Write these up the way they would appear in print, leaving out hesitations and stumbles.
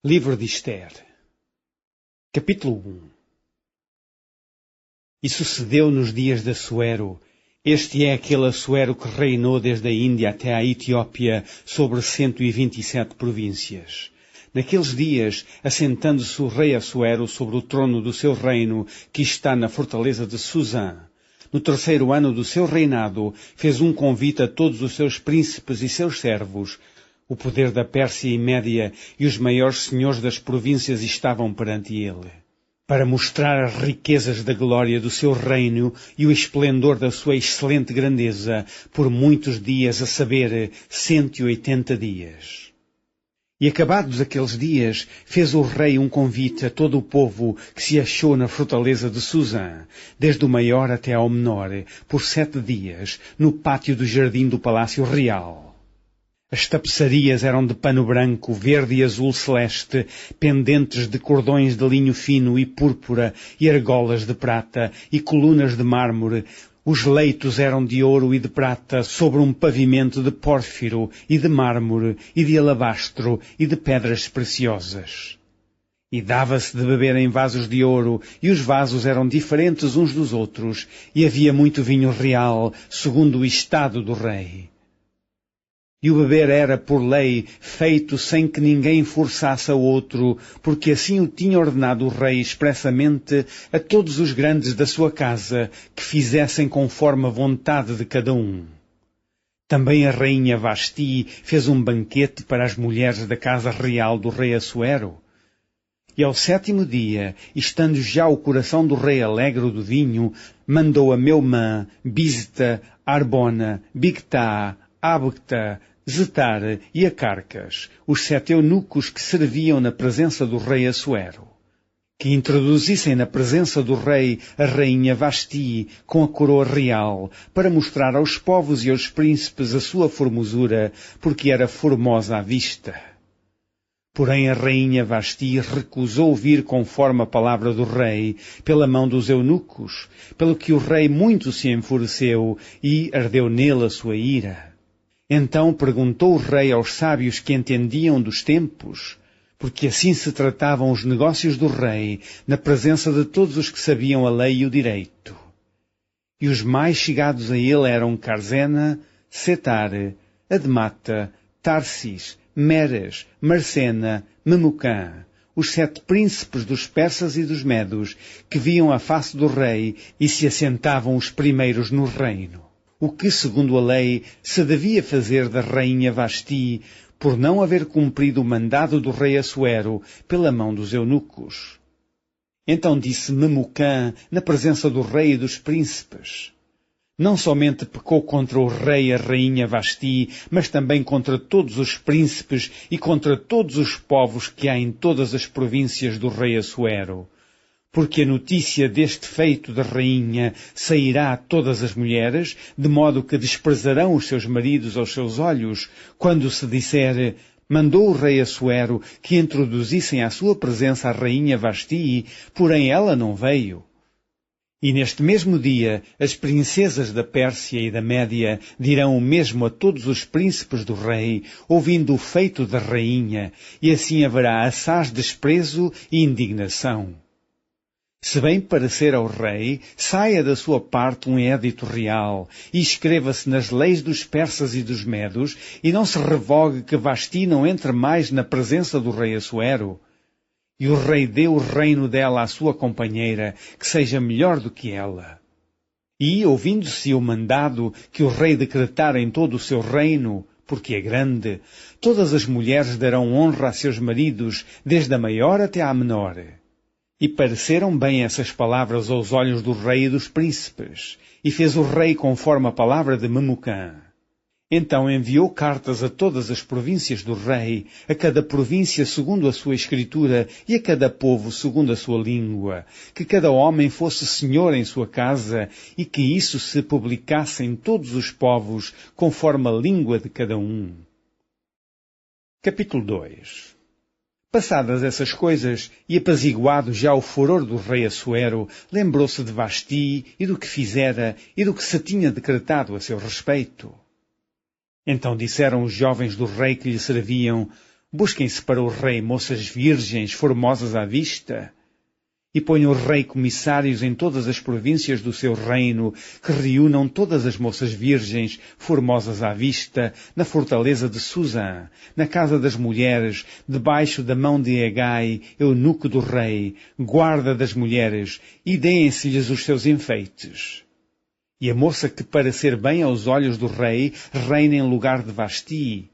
Livro de Ester, capítulo 1. E sucedeu nos dias de Assuero, este é aquele Assuero que reinou desde a Índia até à Etiópia sobre 127 províncias. Naqueles dias, assentando-se o rei Assuero sobre o trono do seu reino, que está na fortaleza de Susã, no terceiro ano do seu reinado, fez um convite a todos os seus príncipes e seus servos. O poder da Pérsia e Média e os maiores senhores das províncias estavam perante ele, para mostrar as riquezas da glória do seu reino e o esplendor da sua excelente grandeza, por muitos dias, a saber, 180 dias. E acabados aqueles dias, fez o rei um convite a todo o povo que se achou na fortaleza de Susã, desde o maior até ao menor, por 7 dias, no pátio do jardim do palácio real. As tapeçarias eram de pano branco, verde e azul celeste, pendentes de cordões de linho fino e púrpura, e argolas de prata, e colunas de mármore. Os leitos eram de ouro e de prata, sobre um pavimento de pórfiro, e de mármore, e de alabastro, e de pedras preciosas. E dava-se de beber em vasos de ouro, e os vasos eram diferentes uns dos outros, e havia muito vinho real, segundo o estado do rei. E o beber era, por lei, feito sem que ninguém forçasse a outro, porque assim o tinha ordenado o rei expressamente a todos os grandes da sua casa, que fizessem conforme a vontade de cada um. Também a rainha Vasti fez um banquete para as mulheres da casa real do rei Assuero. E ao 7º dia, estando já o coração do rei alegre do vinho, mandou a Meumã, Bizta, Arbona, Bigtá, Abagtá, Zetar e a Carcas, os 7 eunucos que serviam na presença do rei Assuero, que introduzissem na presença do rei a rainha Vasti com a coroa real, para mostrar aos povos e aos príncipes a sua formosura, porque era formosa à vista. Porém a rainha Vasti recusou vir conforme a palavra do rei, pela mão dos eunucos, pelo que o rei muito se enfureceu e ardeu nele a sua ira. Então perguntou o rei aos sábios que entendiam dos tempos, porque assim se tratavam os negócios do rei, na presença de todos os que sabiam a lei e o direito. E os mais chegados a ele eram Carzena, Setar, Admata, Tarsis, Meres, Marcena, Memucã, os 7 príncipes dos persas e dos medos, que viam a face do rei e se assentavam os primeiros no reino. O que, segundo a lei, se devia fazer da rainha Vasti, por não haver cumprido o mandado do rei Assuero pela mão dos eunucos. Então disse Memucã, na presença do rei e dos príncipes: não somente pecou contra o rei e a rainha Vasti, mas também contra todos os príncipes e contra todos os povos que há em todas as províncias do rei Assuero. Porque a notícia deste feito da rainha sairá a todas as mulheres, de modo que desprezarão os seus maridos aos seus olhos, quando se disser: mandou o rei Assuero que introduzissem à sua presença a rainha Vasti, porém ela não veio. E neste mesmo dia, as princesas da Pérsia e da Média dirão o mesmo a todos os príncipes do rei, ouvindo o feito da rainha, e assim haverá assaz desprezo e indignação. Se bem parecer ao rei, saia da sua parte um édito real, e escreva-se nas leis dos persas e dos medos, e não se revogue que Vasti não entre mais na presença do rei Assuero. E o rei dê o reino dela à sua companheira, que seja melhor do que ela. E, ouvindo-se o mandado que o rei decretara em todo o seu reino, porque é grande, todas as mulheres darão honra a seus maridos, desde a maior até à menor. E pareceram bem essas palavras aos olhos do rei e dos príncipes, e fez o rei conforme a palavra de Memucã. Então enviou cartas a todas as províncias do rei, a cada província segundo a sua escritura, e a cada povo segundo a sua língua, que cada homem fosse senhor em sua casa, e que isso se publicasse em todos os povos, conforme a língua de cada um. Capítulo 2. Passadas essas coisas, e apaziguado já o furor do rei Assuero, lembrou-se de Vasti e do que fizera e do que se tinha decretado a seu respeito. Então disseram os jovens do rei que lhe serviam: Busquem-se para o rei moças virgens, formosas à vista. E ponha o rei comissários em todas as províncias do seu reino, que reúnam todas as moças virgens, formosas à vista, na fortaleza de Susã, na casa das mulheres, debaixo da mão de Hegai, eunuco do rei, guarda das mulheres, e deem-se-lhes os seus enfeites. E a moça que parecer bem aos olhos do rei, reina em lugar de Vasti.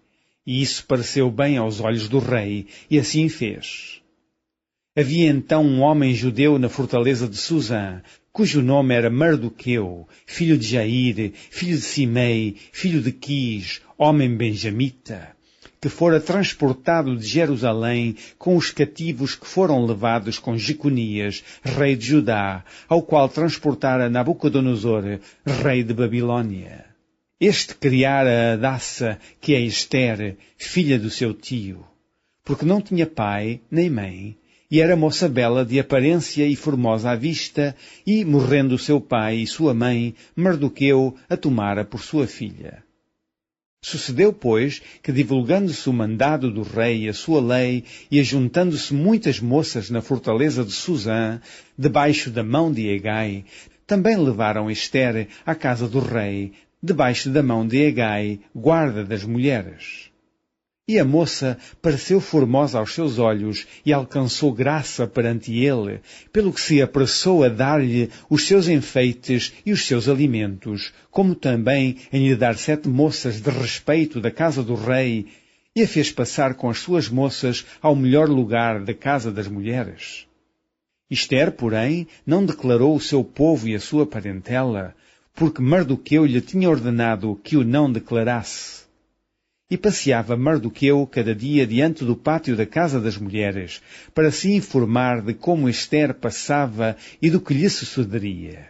E isso pareceu bem aos olhos do rei, e assim fez. Havia então um homem judeu na fortaleza de Susã, cujo nome era Mardoqueu, filho de Jair, filho de Simei, filho de Quis, homem benjamita, que fora transportado de Jerusalém com os cativos que foram levados com Jeconias, rei de Judá, ao qual transportara Nabucodonosor, rei de Babilônia. Este criara Hadassa, que é Ester, filha do seu tio, porque não tinha pai nem mãe, e era moça bela de aparência e formosa à vista, e, morrendo seu pai e sua mãe, Mardoqueu a tomara por sua filha. Sucedeu, pois, que divulgando-se o mandado do rei e a sua lei, e ajuntando-se muitas moças na fortaleza de Susã, debaixo da mão de Hegai, também levaram Ester à casa do rei, debaixo da mão de Hegai, guarda das mulheres. E a moça pareceu formosa aos seus olhos e alcançou graça perante ele, pelo que se apressou a dar-lhe os seus enfeites e os seus alimentos, como também em lhe dar 7 moças de respeito da casa do rei, e a fez passar com as suas moças ao melhor lugar da casa das mulheres. Ester, porém, não declarou o seu povo e a sua parentela, porque Mardoqueu lhe tinha ordenado que o não declarasse. E passeava Mardoqueu cada dia diante do pátio da casa das mulheres, para se informar de como Ester passava e do que lhe sucederia.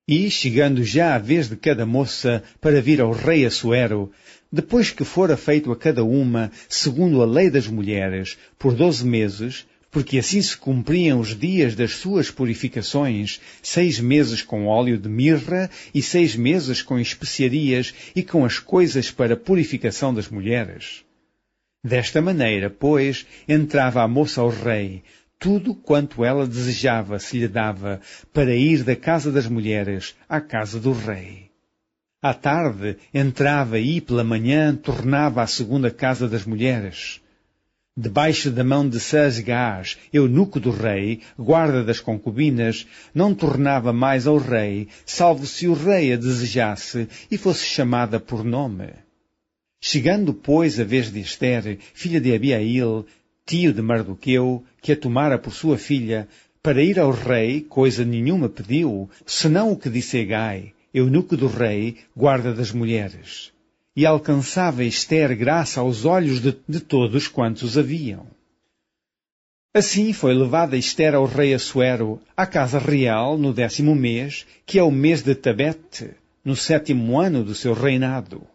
E, chegando já a vez de cada moça para vir ao rei Assuero, depois que fora feito a cada uma, segundo a lei das mulheres, por 12 meses, porque assim se cumpriam os dias das suas purificações, 6 meses com óleo de mirra e 6 meses com especiarias e com as coisas para purificação das mulheres. Desta maneira, pois, entrava a moça ao rei, tudo quanto ela desejava se lhe dava, para ir da casa das mulheres à casa do rei. À tarde entrava e pela manhã tornava à segunda casa das mulheres. Debaixo da mão de Sasgás, eunuco do rei, guarda das concubinas, não tornava mais ao rei, salvo se o rei a desejasse e fosse chamada por nome. Chegando, pois, a vez de Ester, filha de Abiail, tio de Mardoqueu, que a tomara por sua filha, para ir ao rei, coisa nenhuma pediu, senão o que disse Hegai, eunuco do rei, guarda das mulheres. E alcançava Ester graça aos olhos de todos quantos haviam. Assim foi levada Ester ao rei Assuero, à casa real, no 10º mês, que é o mês de Tabete, no 7º ano do seu reinado.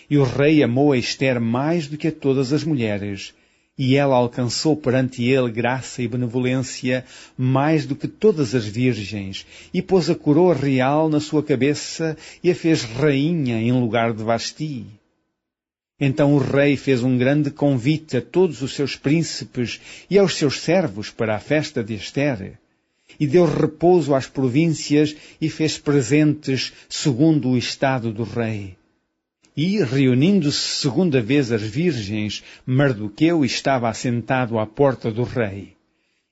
E o rei amou a Ester mais do que a todas as mulheres, e ela alcançou perante ele graça e benevolência mais do que todas as virgens, e pôs a coroa real na sua cabeça e a fez rainha em lugar de Vasti. Então o rei fez um grande convite a todos os seus príncipes e aos seus servos para a festa de Ester, e deu repouso às províncias e fez presentes segundo o estado do rei. E, reunindo-se segunda vez as virgens, Mardoqueu estava assentado à porta do rei.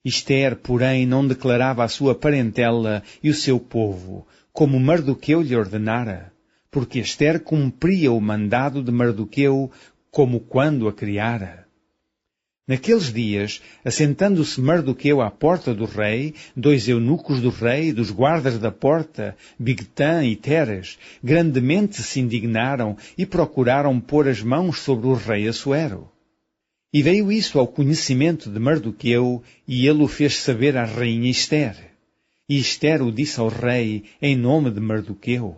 Ester, porém, não declarava a sua parentela e o seu povo, como Mardoqueu lhe ordenara, porque Ester cumpria o mandado de Mardoqueu como quando a criara. Naqueles dias, assentando-se Mardoqueu à porta do rei, 2 eunucos do rei, dos guardas da porta, Bigtã e Teres, grandemente se indignaram e procuraram pôr as mãos sobre o rei Assuero. E veio isso ao conhecimento de Mardoqueu, e ele o fez saber à rainha Ester. E Ester o disse ao rei em nome de Mardoqueu.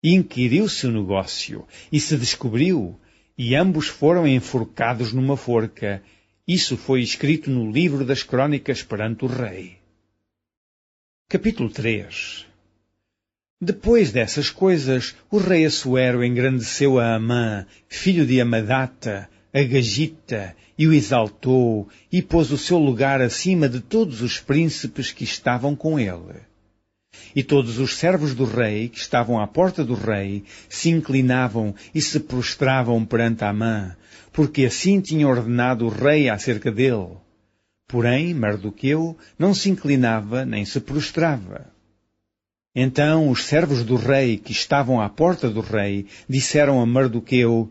E inquiriu-se o negócio, e se descobriu, e ambos foram enforcados numa forca. Isso foi escrito no livro das crônicas perante o rei. Capítulo 3. Depois dessas coisas, o rei Assuero engrandeceu a Amã, filho de Amadata, Agagita, e o exaltou, e pôs o seu lugar acima de todos os príncipes que estavam com ele. E todos os servos do rei, que estavam à porta do rei, se inclinavam e se prostravam perante Amã, porque assim tinha ordenado o rei acerca dele. Porém, Mardoqueu não se inclinava nem se prostrava. Então os servos do rei, que estavam à porta do rei, disseram a Mardoqueu: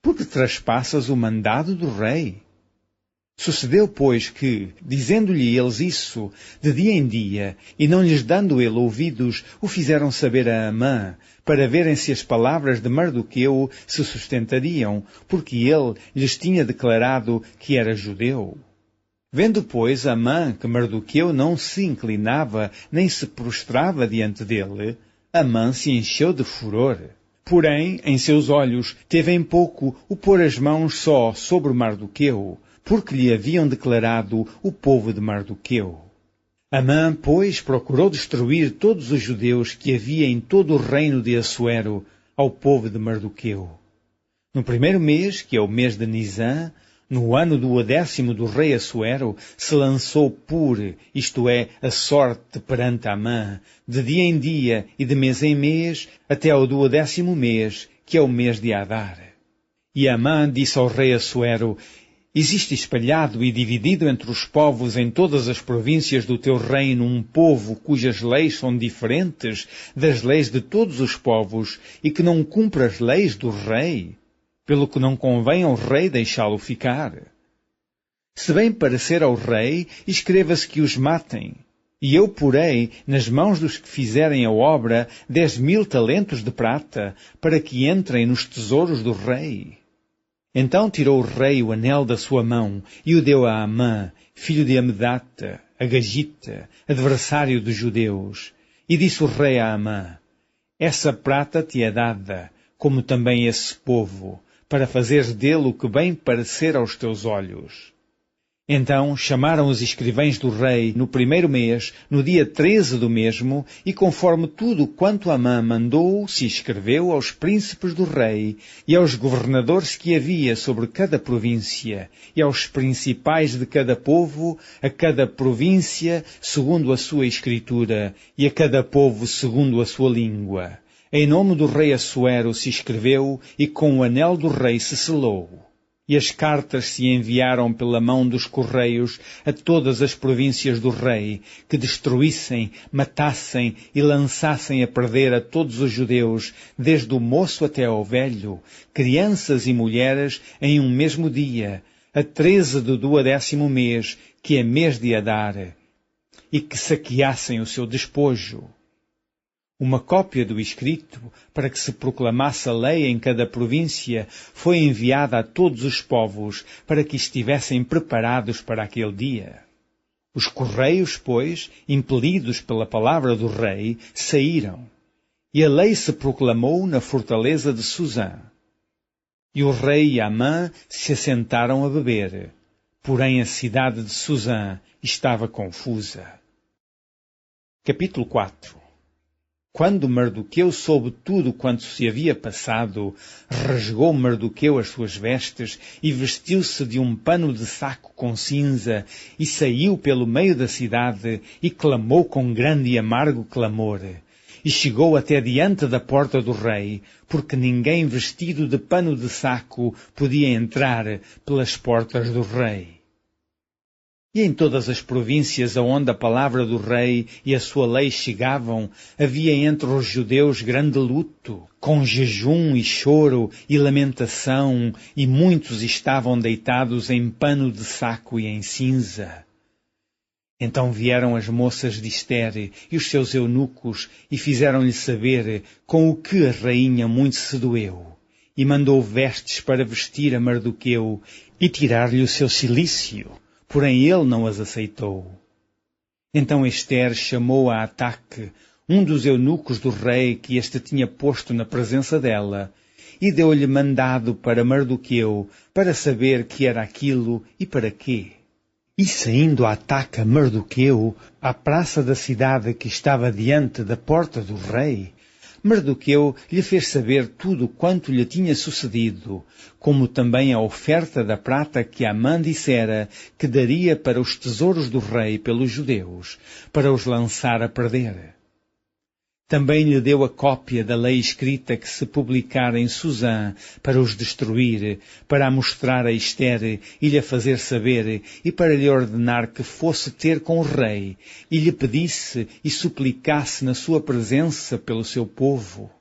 Por que traspassas o mandado do rei? Sucedeu, pois, que, dizendo-lhe eles isso, de dia em dia, e não lhes dando ele ouvidos, o fizeram saber a Amã, para verem se as palavras de Mardoqueu se sustentariam, porque ele lhes tinha declarado que era judeu. Vendo, pois, Amã que Mardoqueu não se inclinava, nem se prostrava diante dele, Amã se encheu de furor. Porém, em seus olhos, teve em pouco o pôr as mãos só sobre Mardoqueu, porque lhe haviam declarado o povo de Mardoqueu. Amã, pois, procurou destruir todos os judeus que havia em todo o reino de Assuero ao povo de Mardoqueu. No primeiro mês, que é o mês de Nisã, no ano do 10º do rei Assuero, se lançou isto é, a sorte perante Amã, de dia em dia e de mês em mês, até ao 10º mês, que é o mês de Adar. E Amã disse ao rei Assuero: Existe espalhado e dividido entre os povos em todas as províncias do teu reino um povo cujas leis são diferentes das leis de todos os povos e que não cumpre as leis do rei, pelo que não convém ao rei deixá-lo ficar. Se bem parecer ao rei, escreva-se que os matem, e eu porei nas mãos dos que fizerem a obra 10.000 talentos de prata, para que entrem nos tesouros do rei. Então tirou o rei o anel da sua mão e o deu a Amã, filho de Amedata, Agagita, adversário dos judeus. E disse o rei a Amã: Essa prata te é dada, como também esse povo, para fazeres dele o que bem parecer aos teus olhos. Então chamaram os escrivães do rei no primeiro mês, no dia 13 do mesmo, e conforme tudo quanto Amã mandou, se escreveu aos príncipes do rei, e aos governadores que havia sobre cada província, e aos principais de cada povo, a cada província segundo a sua escritura, e a cada povo segundo a sua língua. Em nome do rei Assuero se escreveu, e com o anel do rei se selou. E as cartas se enviaram pela mão dos correios a todas as províncias do rei, que destruíssem, matassem e lançassem a perder a todos os judeus, desde o moço até ao velho, crianças e mulheres, em um mesmo dia, a 13 do 10º mês, que é mês de Adar, e que saqueassem o seu despojo. Uma cópia do escrito, para que se proclamasse a lei em cada província, foi enviada a todos os povos, para que estivessem preparados para aquele dia. Os correios, pois, impelidos pela palavra do rei, saíram, e a lei se proclamou na fortaleza de Susã. E o rei e Amã se assentaram a beber, porém a cidade de Susã estava confusa. Capítulo 4. Quando Mardoqueu soube tudo quanto se havia passado, rasgou Mardoqueu as suas vestes e vestiu-se de um pano de saco com cinza e saiu pelo meio da cidade e clamou com grande e amargo clamor. E chegou até diante da porta do rei, porque ninguém vestido de pano de saco podia entrar pelas portas do rei. E em todas as províncias aonde a palavra do rei e a sua lei chegavam, havia entre os judeus grande luto, com jejum e choro e lamentação, e muitos estavam deitados em pano de saco e em cinza. Então vieram as moças de Ester e os seus eunucos e fizeram-lhe saber com o que a rainha muito se doeu, e mandou vestes para vestir a Mardoqueu e tirar-lhe o seu cilício. Porém ele não as aceitou. Então Ester chamou a Ataque, um dos eunucos do rei que este tinha posto na presença dela, e deu-lhe mandado para Mardoqueu, para saber que era aquilo e para quê. E saindo Ataque a Mardoqueu, à praça da cidade que estava diante da porta do rei, Mardoqueu lhe fez saber tudo quanto lhe tinha sucedido, como também a oferta da prata que Amã dissera que daria para os tesouros do rei pelos judeus, para os lançar a perder. Também lhe deu a cópia da lei escrita que se publicara em Susã para os destruir, para a mostrar a Ester e lhe fazer saber, e para lhe ordenar que fosse ter com o rei, e lhe pedisse e suplicasse na sua presença pelo seu povo.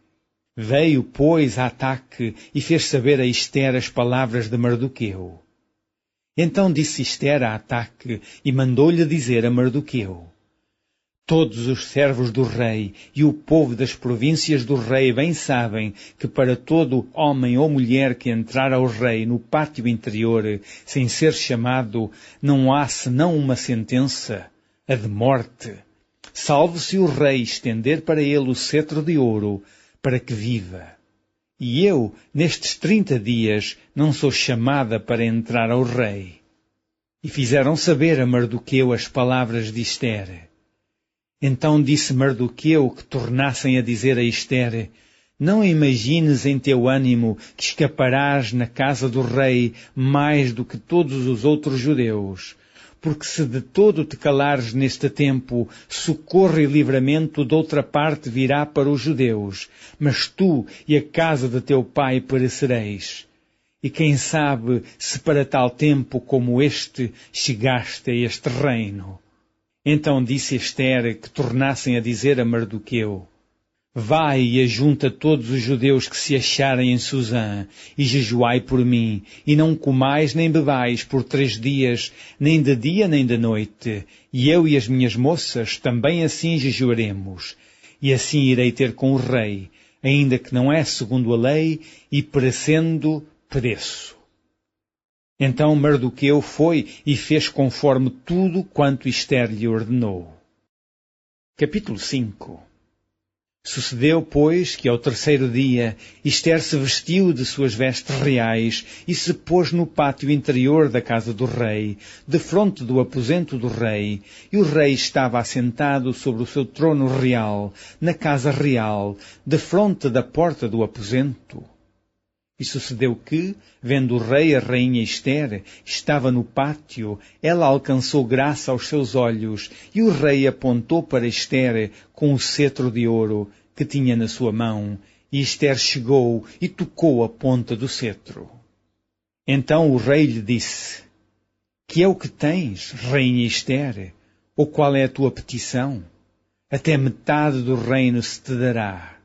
Veio, pois, a Ataque e fez saber a Ester as palavras de Mardoqueu. Então disse Ester a Ataque e mandou-lhe dizer a Mardoqueu: Todos os servos do rei e o povo das províncias do rei bem sabem que para todo homem ou mulher que entrar ao rei no pátio interior, sem ser chamado, não há senão uma sentença, a de morte, salvo se o rei estender para ele o cetro de ouro, para que viva. E eu, nestes 30 dias, não sou chamada para entrar ao rei. E fizeram saber a Mardoqueu as palavras de Ester. Então disse Mardoqueu que tornassem a dizer a Ester: Não imagines em teu ânimo que escaparás na casa do rei mais do que todos os outros judeus, porque se de todo te calares neste tempo, socorro e livramento de outra parte virá para os judeus, mas tu e a casa de teu pai perecereis. E quem sabe se para tal tempo como este chegaste a este reino. Então disse Ester que tornassem a dizer a Mardoqueu: Vai e ajunta todos os judeus que se acharem em Susã, e jejuai por mim, e não comais nem bebais por 3 dias, nem de dia nem de noite, e eu e as minhas moças também assim jejuaremos, e assim irei ter com o rei, ainda que não é segundo a lei, e perecendo, pereço. Então Mardoqueu foi e fez conforme tudo quanto Ester lhe ordenou. Capítulo 5. Sucedeu, pois, que ao 3º dia Ester se vestiu de suas vestes reais e se pôs no pátio interior da casa do rei, defronte do aposento do rei, e o rei estava assentado sobre o seu trono real, na casa real, defronte da porta do aposento. E sucedeu que, vendo o rei a rainha Ester, estava no pátio, ela alcançou graça aos seus olhos, e o rei apontou para Ester com o cetro de ouro que tinha na sua mão, e Ester chegou e tocou a ponta do cetro. Então o rei lhe disse: Que é o que tens, rainha Ester? Ou qual é a tua petição? Até metade do reino se te dará.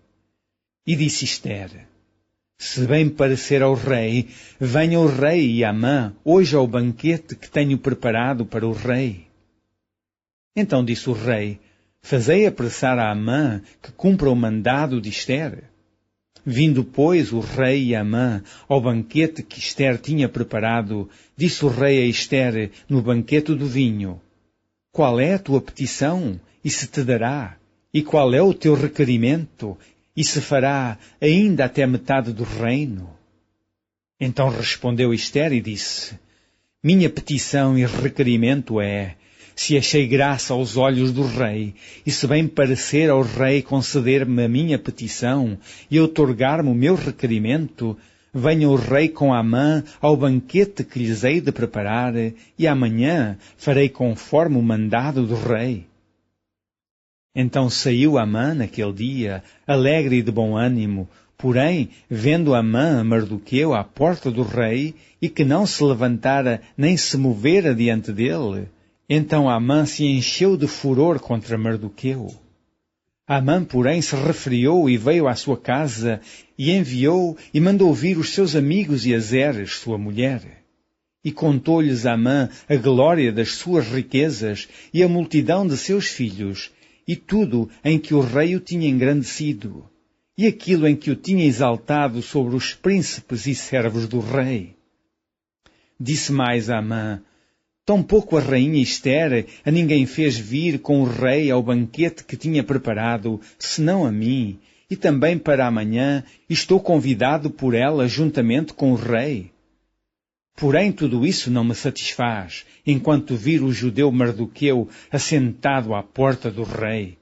E disse Ester: Se bem parecer ao rei, venha o rei e Amã hoje ao banquete que tenho preparado para o rei. Então disse o rei: Fazei apressar a Amã que cumpra o mandado de Ester. Vindo, pois, o rei e Amã ao banquete que Ester tinha preparado, disse o rei a Ester no banquete do vinho: Qual é a tua petição? E se te dará? E qual é o teu requerimento? E se fará ainda até metade do reino? Então respondeu Ester e disse: Minha petição e requerimento é: se achei graça aos olhos do rei, e se bem parecer ao rei conceder-me a minha petição e outorgar-me o meu requerimento, venha o rei com Amã ao banquete que lhes hei de preparar, e amanhã farei conforme o mandado do rei. Então saiu Amã naquele dia, alegre e de bom ânimo, porém, vendo Amã a Mardoqueu à porta do rei, e que não se levantara nem se movera diante dele, então Amã se encheu de furor contra Mardoqueu. Amã, porém, se refriou e veio à sua casa, e enviou e mandou vir os seus amigos e a Zeres, sua mulher. E contou-lhes Amã a glória das suas riquezas e a multidão de seus filhos, e tudo em que o rei o tinha engrandecido, e aquilo em que o tinha exaltado sobre os príncipes e servos do rei. Disse mais Amã: Tampouco a rainha Ester a ninguém fez vir com o rei ao banquete que tinha preparado, senão a mim, e também para amanhã estou convidado por ela juntamente com o rei. Porém, tudo isso não me satisfaz, enquanto vir o judeu Mardoqueu assentado à porta do rei.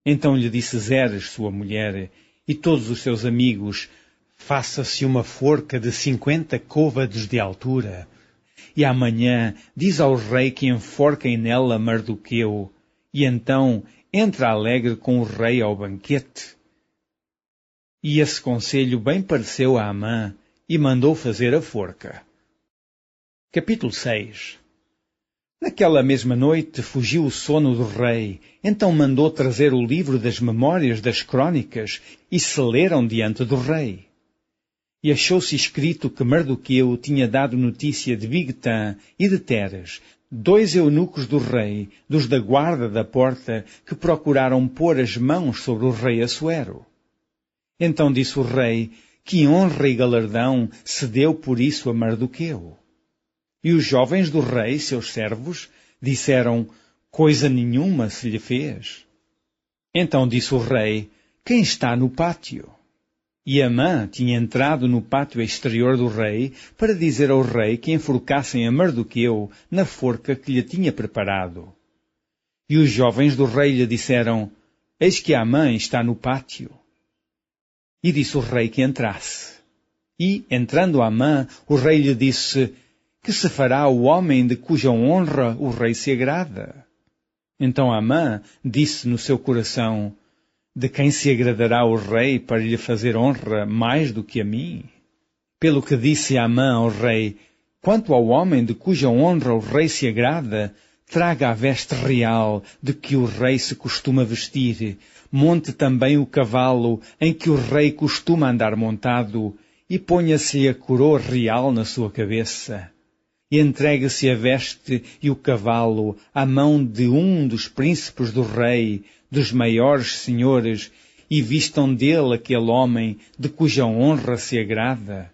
Então lhe disse Zeres, sua mulher, e todos os seus amigos: faça-se uma forca de 50 côvados de altura, e amanhã diz ao rei que enforquem nela Mardoqueu, e então entra alegre com o rei ao banquete. E esse conselho bem pareceu a Amã, e mandou fazer a forca. Capítulo 6. Naquela mesma noite fugiu o sono do rei, então mandou trazer o livro das memórias das crônicas, e se leram diante do rei. E achou-se escrito que Mardoqueu tinha dado notícia de Bigtã e de Teres, 2 eunucos do rei, dos da guarda da porta, que procuraram pôr as mãos sobre o rei Assuero. Então disse o rei: que honra e galardão se deu por isso a Mardoqueu. E os jovens do rei, seus servos, disseram: coisa nenhuma se lhe fez. Então disse o rei: quem está no pátio? E Amã tinha entrado no pátio exterior do rei para dizer ao rei que enforcassem a Mardoqueu na forca que lhe tinha preparado. E os jovens do rei lhe disseram: eis que Amã está no pátio. E disse o rei que entrasse. E, entrando Amã, o rei lhe disse: que se fará o homem de cuja honra o rei se agrada? Então Amã disse no seu coração: de quem se agradará o rei para lhe fazer honra mais do que a mim? Pelo que disse Amã ao rei: quanto ao homem de cuja honra o rei se agrada, traga a veste real de que o rei se costuma vestir, monte também o cavalo em que o rei costuma andar montado, e ponha-se-lhe a coroa real na sua cabeça. E entregue-se a veste e o cavalo à mão de um dos príncipes do rei, dos maiores senhores, e vistam dele aquele homem de cuja honra se agrada.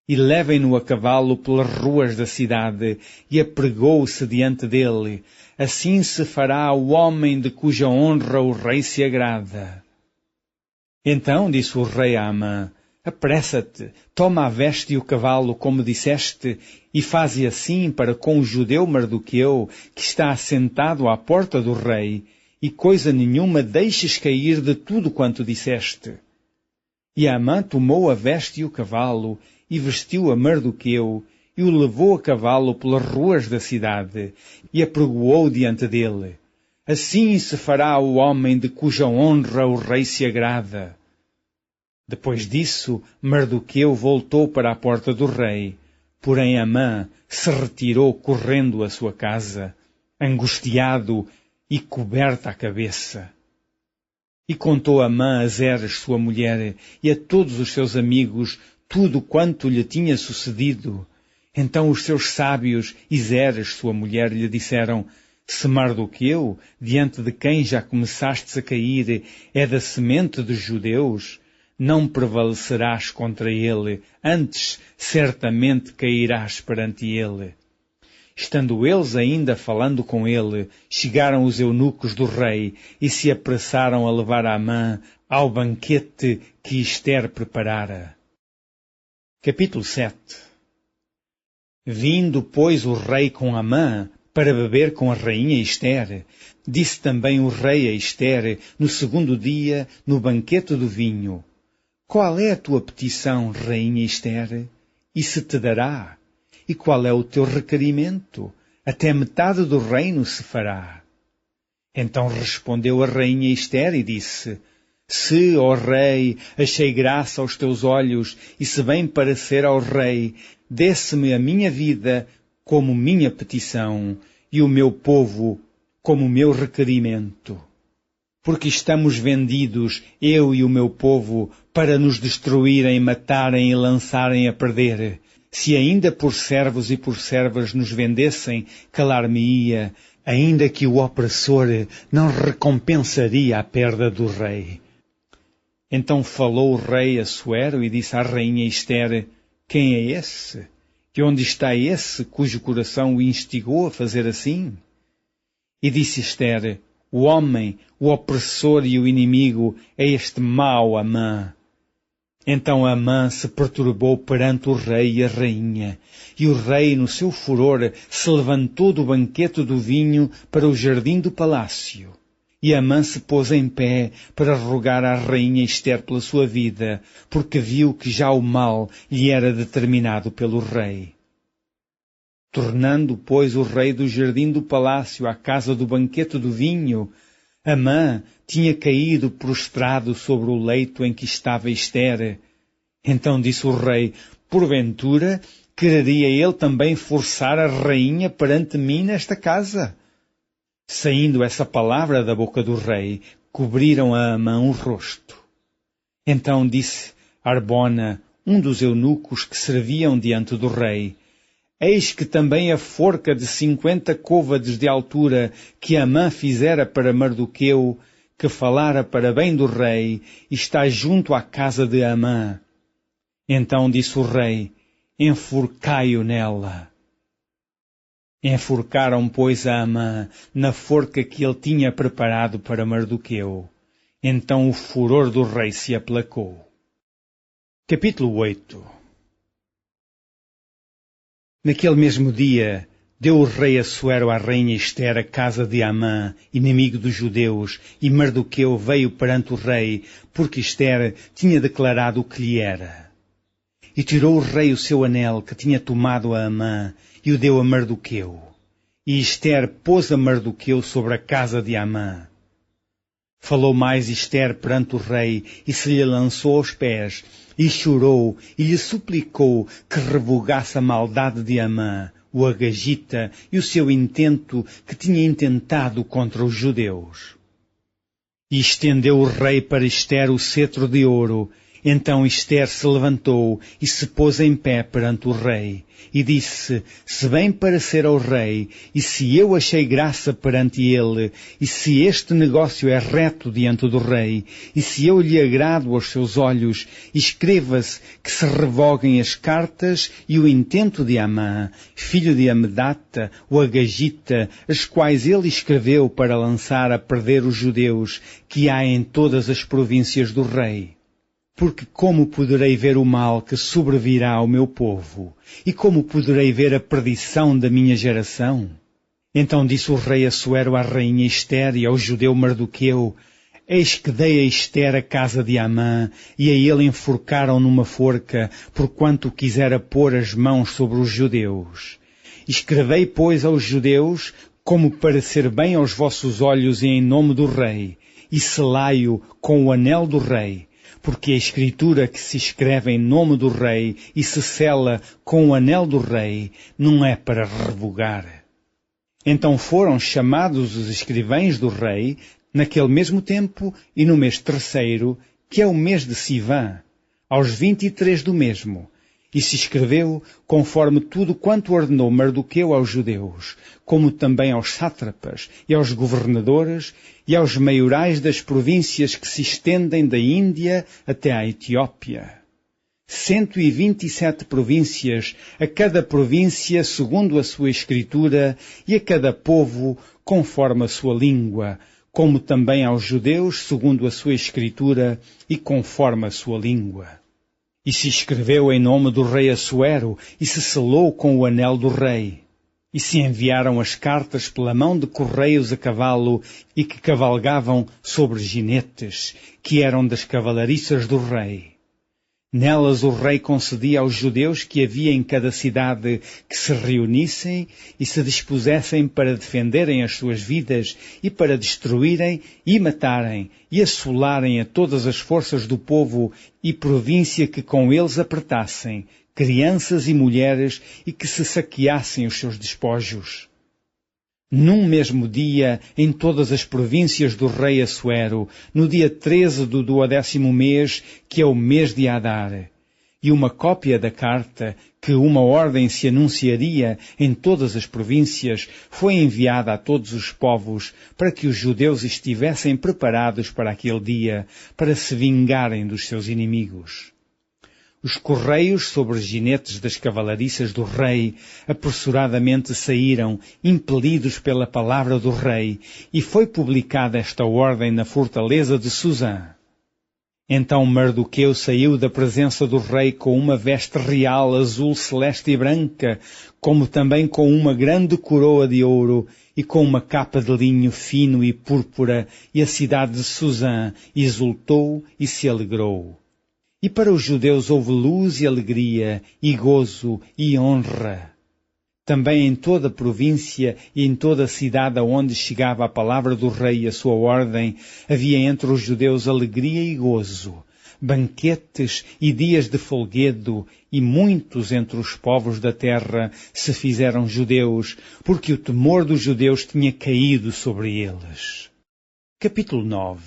E levem-no a cavalo pelas ruas da cidade, e apregou-se diante dele. Assim se fará o homem de cuja honra o rei se agrada. Então disse o rei a Amã: apressa-te, toma a veste e o cavalo, como disseste, e faze assim para com o judeu Mardoqueu, que está assentado à porta do rei, e coisa nenhuma deixes cair de tudo quanto disseste. E Amã tomou a veste e o cavalo, e vestiu a Mardoqueu, e o levou a cavalo pelas ruas da cidade, e apregoou diante dele. Assim se fará o homem de cuja honra o rei se agrada. Depois disso, Mardoqueu voltou para a porta do rei, porém Amã se retirou correndo à sua casa, angustiado e coberta a cabeça. E contou Amã a Zeres, sua mulher, e a todos os seus amigos, tudo quanto lhe tinha sucedido. Então os seus sábios e Zeres, sua mulher, lhe disseram: se Mardoqueu, diante de quem já começastes a cair, é da semente dos judeus, não prevalecerás contra ele, antes certamente cairás perante ele. Estando eles ainda falando com ele, chegaram os eunucos do rei e se apressaram a levar Amã ao banquete que Ester preparara. Capítulo 7. Vindo, pois, o rei com Amã para beber com a rainha Ester, disse também o rei a Ester, no segundo dia, no banquete do vinho: qual é a tua petição, rainha Ester? E se te dará? E qual é o teu requerimento? Até metade do reino se fará. Então respondeu a rainha Ester e disse: se, ó rei, achei graça aos teus olhos, e se bem parecer ao rei, desse-me a minha vida como minha petição, e o meu povo como meu requerimento. Porque estamos vendidos, eu e o meu povo, para nos destruírem, matarem e lançarem a perder. Se ainda por servos e por servas nos vendessem, calar-me-ia, ainda que o opressor não recompensaria a perda do rei. Então falou o rei Assuero e disse à rainha Ester: quem é esse? E onde está esse cujo coração o instigou a fazer assim? E disse Ester: o homem, o opressor e o inimigo é este mau Amã. Então Amã se perturbou perante o rei e a rainha, e o rei, no seu furor, se levantou do banquete do vinho para o jardim do palácio. E Amã se pôs em pé para rogar à rainha Ester pela sua vida, porque viu que já o mal lhe era determinado pelo rei. Tornando, pois, o rei do jardim do palácio à casa do banquete do vinho, Amã tinha caído prostrado sobre o leito em que estava Ester. Então disse o rei, porventura, quereria ele também forçar a rainha perante mim nesta casa? Saindo essa palavra da boca do rei, cobriram a Amã o rosto. Então disse Arbona, um dos eunucos que serviam diante do rei, eis que também a forca de 50 côvades de altura que Amã fizera para Mardoqueu, que falara para bem do rei, está junto à casa de Amã. Então disse o rei, enforcai-o nela. Enforcaram, pois, a Amã na forca que ele tinha preparado para Mardoqueu. Então o furor do rei se aplacou. Capítulo 8. Naquele mesmo dia, deu o rei Assuero à rainha Ester a casa de Amã, inimigo dos judeus, e Mardoqueu veio perante o rei, porque Ester tinha declarado o que lhe era. E tirou o rei o seu anel que tinha tomado a Amã, e o deu a Mardoqueu. E Ester pôs a Mardoqueu sobre a casa de Amã. Falou mais Ester perante o rei, e se lhe lançou aos pés, e chorou, e lhe suplicou que revogasse a maldade de Amã, o Agagita, e o seu intento que tinha intentado contra os judeus. E estendeu o rei para Ester o cetro de ouro. Então Ester se levantou e se pôs em pé perante o rei, e disse, se vem para ser ao rei, e se eu achei graça perante ele, e se este negócio é reto diante do rei, e se eu lhe agrado aos seus olhos, escreva-se que se revoguem as cartas e o intento de Amã, filho de Amedata, o Agagita, as quais ele escreveu para lançar a perder os judeus, que há em todas as províncias do rei. Porque como poderei ver o mal que sobrevirá ao meu povo? E como poderei ver a perdição da minha geração? Então disse o rei Assuero à rainha Ester e ao judeu Mardoqueu, eis que dei a Ester a casa de Amã, e a ele enforcaram numa forca, porquanto quisera pôr as mãos sobre os judeus. Escrevei, pois, aos judeus, como parecer bem aos vossos olhos e em nome do rei, e selai-o com o anel do rei, porque a escritura que se escreve em nome do rei e se sela com o anel do rei não é para revogar. Então foram chamados os escrivães do rei, naquele mesmo tempo e no mês terceiro, que é o mês de Sivã, aos 23 do mesmo, e se escreveu conforme tudo quanto ordenou Mardoqueu aos judeus, como também aos sátrapas e aos governadores e aos maiorais das províncias que se estendem da Índia até à Etiópia. 127 províncias, a cada província segundo a sua escritura e a cada povo conforme a sua língua, como também aos judeus segundo a sua escritura e conforme a sua língua. E se escreveu em nome do rei Assuero, e se selou com o anel do rei. E se enviaram as cartas pela mão de correios a cavalo, e que cavalgavam sobre ginetes, que eram das cavalariças do rei. Nelas o rei concedia aos judeus que havia em cada cidade que se reunissem e se dispusessem para defenderem as suas vidas e para destruírem e matarem e assolarem a todas as forças do povo e província que com eles apertassem, crianças e mulheres, e que se saqueassem os seus despojos. Num mesmo dia, em todas as províncias do rei Assuero, no dia 13 do 12º mês, que é o mês de Adar, e uma cópia da carta, que uma ordem se anunciaria em todas as províncias, foi enviada a todos os povos, para que os judeus estivessem preparados para aquele dia, para se vingarem dos seus inimigos. Os correios sobre ginetes das cavalariças do rei apressuradamente saíram, impelidos pela palavra do rei, e foi publicada esta ordem na fortaleza de Suzã. Então Mardoqueu saiu da presença do rei com uma veste real azul, celeste e branca, como também com uma grande coroa de ouro e com uma capa de linho fino e púrpura, e a cidade de Susã exultou e se alegrou. E para os judeus houve luz e alegria, e gozo e honra. Também em toda a província e em toda a cidade aonde chegava a palavra do rei e a sua ordem, havia entre os judeus alegria e gozo, banquetes e dias de folguedo, e muitos entre os povos da terra se fizeram judeus, porque o temor dos judeus tinha caído sobre eles. Capítulo 9.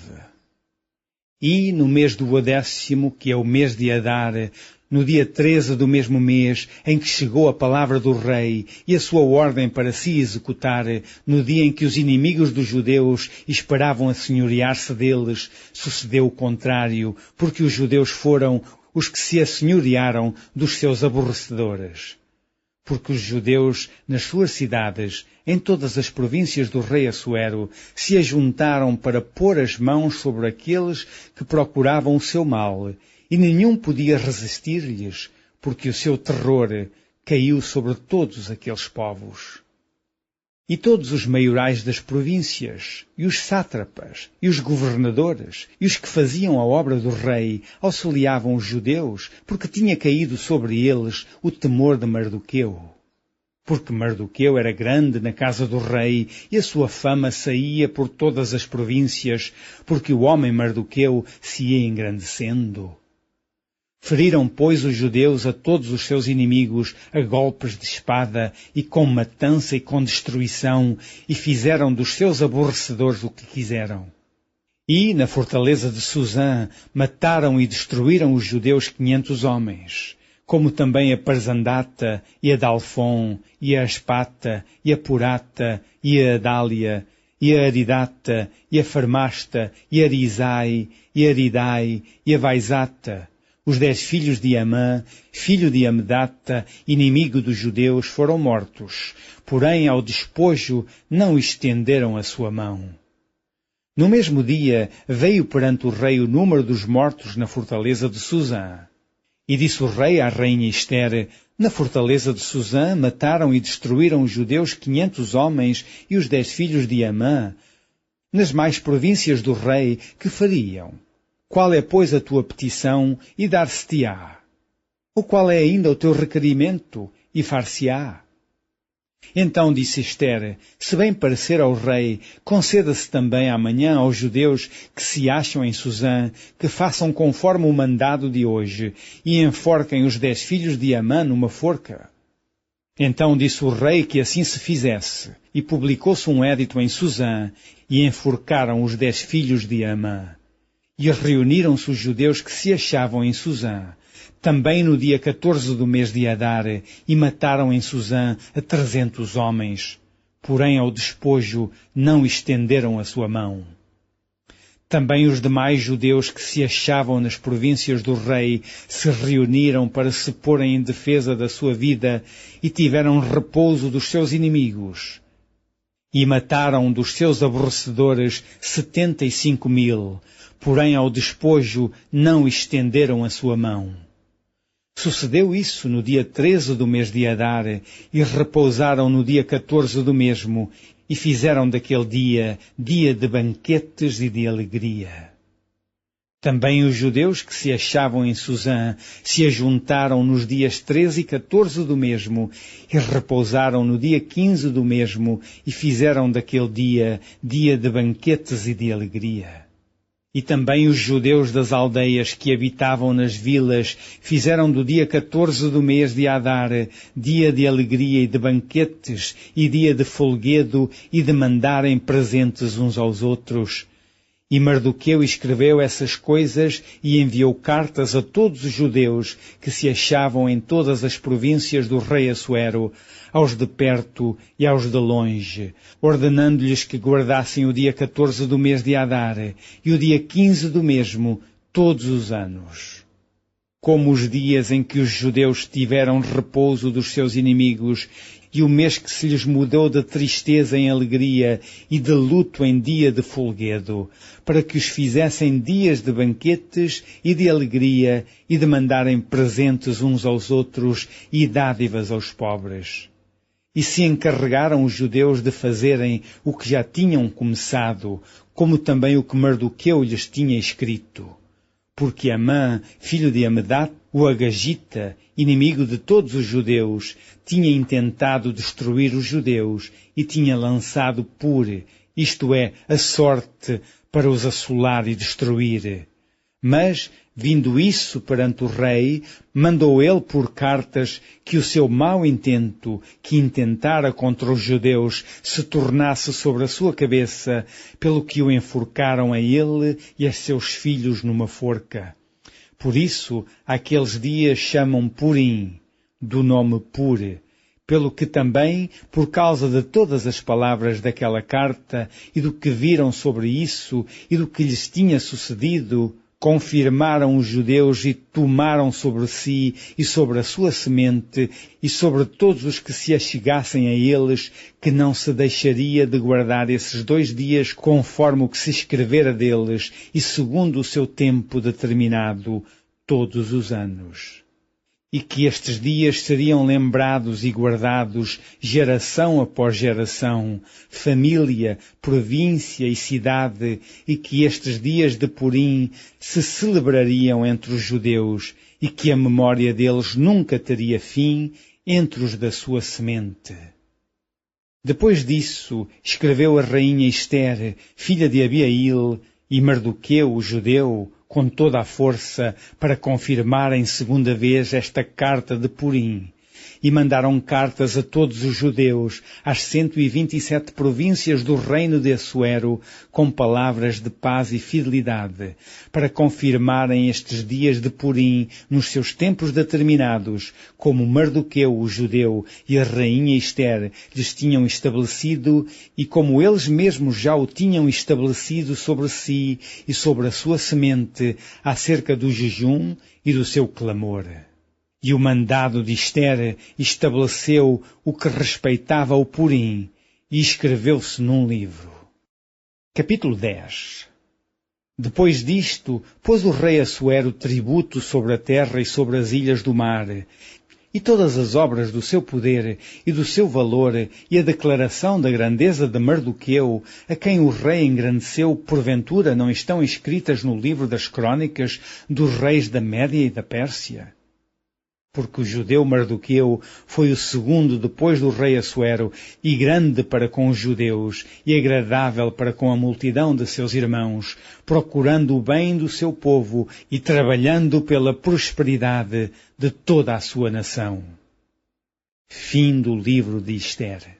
E no mês do 10º, que é o mês de Adar, no dia 13 do mesmo mês, em que chegou a palavra do rei e a sua ordem para se executar, no dia em que os inimigos dos judeus esperavam assenhorear-se deles, sucedeu o contrário, porque os judeus foram os que se assenhorearam dos seus aborrecedores. Porque os judeus, nas suas cidades, em todas as províncias do rei Assuero, se ajuntaram para pôr as mãos sobre aqueles que procuravam o seu mal, e nenhum podia resistir-lhes, porque o seu terror caiu sobre todos aqueles povos. E todos os maiorais das províncias, e os sátrapas, e os governadores, e os que faziam a obra do rei, auxiliavam os judeus, porque tinha caído sobre eles o temor de Mardoqueu. Porque Mardoqueu era grande na casa do rei, e a sua fama saía por todas as províncias, porque o homem Mardoqueu se ia engrandecendo. Feriram, pois, os judeus a todos os seus inimigos a golpes de espada e com matança e com destruição, e fizeram dos seus aborrecedores o que quiseram. E, na fortaleza de Susã, mataram e destruíram os judeus 500 homens, como também a Parzandata, e a Dalfon, e a Aspata, e a Purata, e a Adália, e a Aridata, e a Farmasta, e a Arizai, e a Aridai, e a Vaizata. Os 10 filhos de Amã, filho de Amedata, inimigo dos judeus, foram mortos, porém ao despojo não estenderam a sua mão. No mesmo dia veio perante o rei o número dos mortos na fortaleza de Susã. E disse o rei à rainha Ester: na fortaleza de Susã mataram e destruíram os judeus 500 homens e os 10 filhos de Amã. Nas mais províncias do rei, que fariam? Qual é, pois, a tua petição, e dar-se-te-á? Ou qual é ainda o teu requerimento, e far-se-á? Então disse Ester: se bem parecer ao rei, conceda-se também amanhã aos judeus que se acham em Susã, que façam conforme o mandado de hoje, e enforquem os 10 filhos de Amã numa forca. Então disse o rei que assim se fizesse, e publicou-se um édito em Susã, e enforcaram os 10 filhos de Amã. E reuniram-se os judeus que se achavam em Susã, também no dia 14 do mês de Adar, e mataram em Susã a 300 homens. Porém ao despojo não estenderam a sua mão. Também os demais judeus que se achavam nas províncias do rei se reuniram para se porem em defesa da sua vida e tiveram repouso dos seus inimigos. E mataram dos seus aborrecedores 75.000, porém ao despojo não estenderam a sua mão. Sucedeu isso no dia 13 do mês de Adar, e repousaram no dia 14 do mesmo, e fizeram daquele dia dia de banquetes e de alegria. Também os judeus que se achavam em Susã se ajuntaram nos dias 13 e 14 do mesmo, e repousaram no dia 15 do mesmo, e fizeram daquele dia dia de banquetes e de alegria. E também os judeus das aldeias que habitavam nas vilas fizeram do dia 14 do mês de Adar dia de alegria e de banquetes, e dia de folguedo e de mandarem presentes uns aos outros. E Mardoqueu escreveu essas coisas e enviou cartas a todos os judeus que se achavam em todas as províncias do rei Assuero, aos de perto e aos de longe, ordenando-lhes que guardassem o dia 14 do mês de Adar e o dia 15 do mesmo, todos os anos. Como os dias em que os judeus tiveram repouso dos seus inimigos, e o mês que se lhes mudou de tristeza em alegria e de luto em dia de folguedo, para que os fizessem dias de banquetes e de alegria e de mandarem presentes uns aos outros e dádivas aos pobres. E se encarregaram os judeus de fazerem o que já tinham começado, como também o que Mardoqueu lhes tinha escrito. Porque Amã, filho de Amedat, o Agagita, inimigo de todos os judeus, tinha intentado destruir os judeus e tinha lançado Pur, isto é, a sorte, para os assolar e destruir. Mas, vindo isso perante o rei, mandou ele por cartas que o seu mau intento, que intentara contra os judeus, se tornasse sobre a sua cabeça, pelo que o enforcaram a ele e a seus filhos numa forca. Por isso, aqueles dias chamam Purim, do nome Pur, pelo que também, por causa de todas as palavras daquela carta e do que viram sobre isso e do que lhes tinha sucedido, confirmaram os judeus e tomaram sobre si e sobre a sua semente e sobre todos os que se achegassem a eles, que não se deixaria de guardar esses 2 dias conforme o que se escrevera deles e segundo o seu tempo determinado, todos os anos. E que estes dias seriam lembrados e guardados geração após geração, família, província e cidade, e que estes dias de Purim se celebrariam entre os judeus, e que a memória deles nunca teria fim entre os da sua semente. Depois disso, escreveu a rainha Ester, filha de Abiail, e Mardoqueu, o judeu, com toda a força, para confirmarem segunda vez esta carta de Purim. E mandaram cartas a todos os judeus, às 127 províncias do reino de Assuero, com palavras de paz e fidelidade, para confirmarem estes dias de Purim nos seus tempos determinados, como Mardoqueu, o judeu, e a rainha Ester lhes tinham estabelecido, e como eles mesmos já o tinham estabelecido sobre si e sobre a sua semente, acerca do jejum e do seu clamor. E o mandado de Ester estabeleceu o que respeitava ao Purim, e escreveu-se num livro. Capítulo 10. Depois disto, pôs o rei Assuero tributo sobre a terra e sobre as ilhas do mar, e todas as obras do seu poder e do seu valor, e a declaração da grandeza de Mardoqueu, a quem o rei engrandeceu, porventura não estão escritas no livro das crônicas dos reis da Média e da Pérsia? Porque o judeu Mardoqueu foi o segundo depois do rei Assuero, e grande para com os judeus, e agradável para com a multidão de seus irmãos, procurando o bem do seu povo e trabalhando pela prosperidade de toda a sua nação. Fim do livro de Ester.